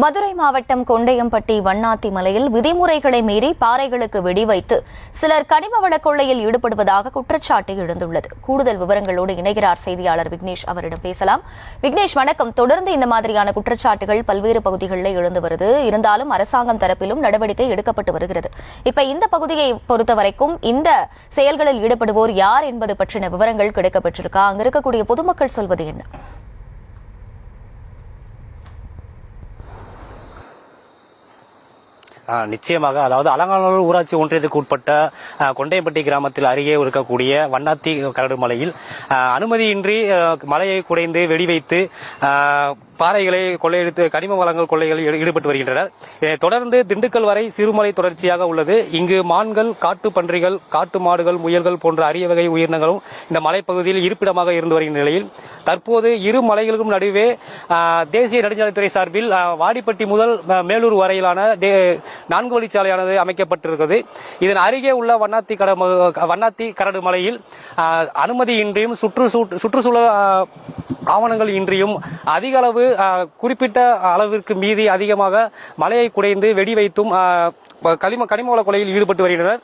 மதுரை மாவட்டம் கொண்டையம்பட்டி வண்ணாத்தி மலையில் விதிமுறைகளை மீறி பாறைகளுக்கு வெடி வைத்து சிலர் கனிம வள கொள்ளையில் ஈடுபடுவதாக குற்றச்சாட்டு எழுந்துள்ளது. கூடுதல் விவரங்களோடு இணைகிறார் செய்தியாளர் விக்னேஷ். அவரிடம் பேசலாம். விக்னேஷ், வணக்கம். தொடர்ந்து இந்த மாதிரியான குற்றச்சாட்டுகள் பல்வேறு பகுதிகளில் எழுந்து வருது. இருந்தாலும் அரசாங்கம் தரப்பிலும் நடவடிக்கை எடுக்கப்பட்டு வருகிறது. இப்ப இந்த பகுதியை பொறுத்தவரைக்கும் இந்த செயல்களில் ஈடுபடுவோர் யார் என்பது பற்றின விவரங்கள் கிடைக்கப்பட்டிருக்கா? அங்க இருக்கக்கூடிய பொதுமக்கள் சொல்வது என்ன? நிச்சயமாக, அதாவது அலங்காநல்லூர் ஊராட்சி ஒன்றியத்துக்கு உட்பட்ட கொண்டையம்பட்டி கிராமத்தில் அருகே இருக்கக்கூடிய வண்ணாத்தி கரடு மலையில் அனுமதியின்றி மலையை குடைந்து வெடி வைத்து பாறைகளை கொள்ளையடித்து கனிம வளங்கள் கொள்ளைகளில் ஈடுபட்டு வருகின்றனர். தொடர்ந்து திண்டுக்கல் வரை சிறுமலை தொடர்ச்சியாக உள்ளது. இங்கு மான்கள், காட்டு பன்றிகள், காட்டு மாடுகள், முயல்கள் போன்ற அரிய வகை உயிரினங்களும் இந்த மலைப்பகுதியில் இருப்பிடமாக இருந்து வருகின்ற நிலையில் தற்போது இரு மலைகளுக்கும் நடுவே தேசிய நெடுஞ்சாலைத்துறை சார்பில் வாடிப்பட்டி முதல் மேலூர் வரையிலான 4 வழிச்சாலையானது அமைக்கப்பட்டிருக்கிறது. இதன் அருகே உள்ள வண்ணாத்தி கரடு மலையில் அனுமதியின்றியும் சுற்றுச்சூழல் ஆவணங்கள் இன்றியும் அதிக அளவு குறிப்பிட்ட அளவிற்கு மீறி அதிகமாக மலையை குடைந்து வெடி வைத்தும் கனிம வள கொள்ளையில் ஈடுபட்டு வருகின்றனர்.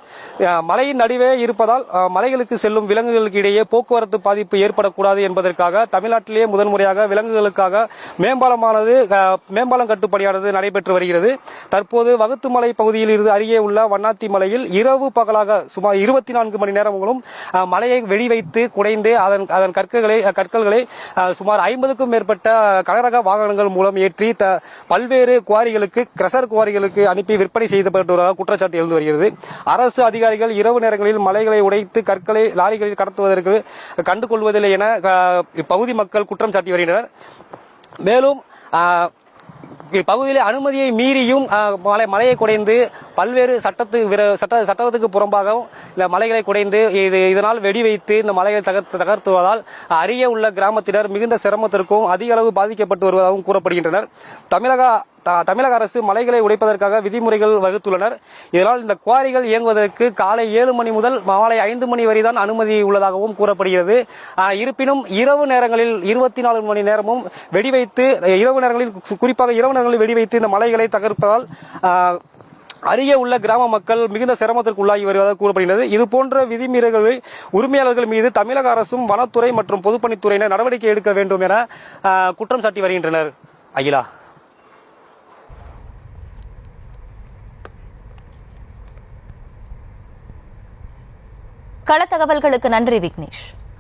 மலையின் நடுவே இருப்பதால் மலைகளுக்கு செல்லும் விலங்குகளுக்கு இடையே போக்குவரத்து பாதிப்பு ஏற்படக்கூடாது என்பதற்காக தமிழ்நாட்டிலேயே முதன்முறையாக விலங்குகளுக்காக மேம்பாலம் கட்டுப்பணியானது நடைபெற்று வருகிறது. தற்போது வகுத்துமலை பகுதியில் இருந்து அருகே உள்ள வண்ணாத்தி மலையில் இரவு பகலாக சுமார் 24 மணி நேரங்களும் மலையை வெடி வைத்து குடைந்து அதன் கற்களை சுமார் 50க்கும் மேற்பட்ட கனரக வாகனங்கள் மூலம் ஏற்றி பல்வேறு கிரஷர் குவாரிகளுக்கு அனுப்பி விற்பனை செய்யப்பட்டு குற்றச்சாட்டு எழுந்து வருகிறது. அரசு அதிகாரிகள் இரவு நேரங்களில் மலைகளை உடைத்து கற்களை லாரிகளில் கடத்துவதற்கு கண்டுகொள்வதில்லை என இப்பகுதி மக்கள் குற்றம் சாட்டி வருகின்றனர். மேலும் இப்பகுதியில் அனுமதியை மீறியும் மலையை குடைந்து பல்வேறு சட்டத்துக்கு புறம்பாகவும் இந்த மலைகளை குடைந்து இதனால் வெடி வைத்து இந்த மலைகளை தகர்த்துவதால் அருகே உள்ள கிராமத்தினர் மிகுந்த சிரமத்திற்கும் அதிக அளவு பாதிக்கப்பட்டு வருவதாகவும் கூறப்படுகின்றனர். தமிழக அரசு மலைகளை உடைப்பதற்காக விதிமுறைகள் வகுத்துள்ளனர். இதனால் இந்த குவாரிகள் இயங்குவதற்கு காலை 7 மணி முதல் மாலை 5 மணி வரை தான் அனுமதி உள்ளதாகவும் கூறப்படுகிறது. இருப்பினும் இரவு நேரங்களில் 24 மணி நேரமும் வெடிவைத்து குறிப்பாக இரவு நேரங்களில் வெடிவைத்து இந்த மலைகளை தகர்ப்பதால் அருகே உள்ள கிராம மக்கள் மிகுந்த சிரமத்திற்கு உள்ளாகி வருவதாக கூறப்படுகிறது. இதுபோன்ற விதிமீறல்களை உரிமையாளர்கள் மீது தமிழக அரசும் வனத்துறை மற்றும் பொதுப்பணித்துறையினர் நடவடிக்கை எடுக்க வேண்டும் என குற்றம் சாட்டி வருகின்றனர். அகிலா, கள தகவல்களுக்கு நன்றி விக்னேஷ்.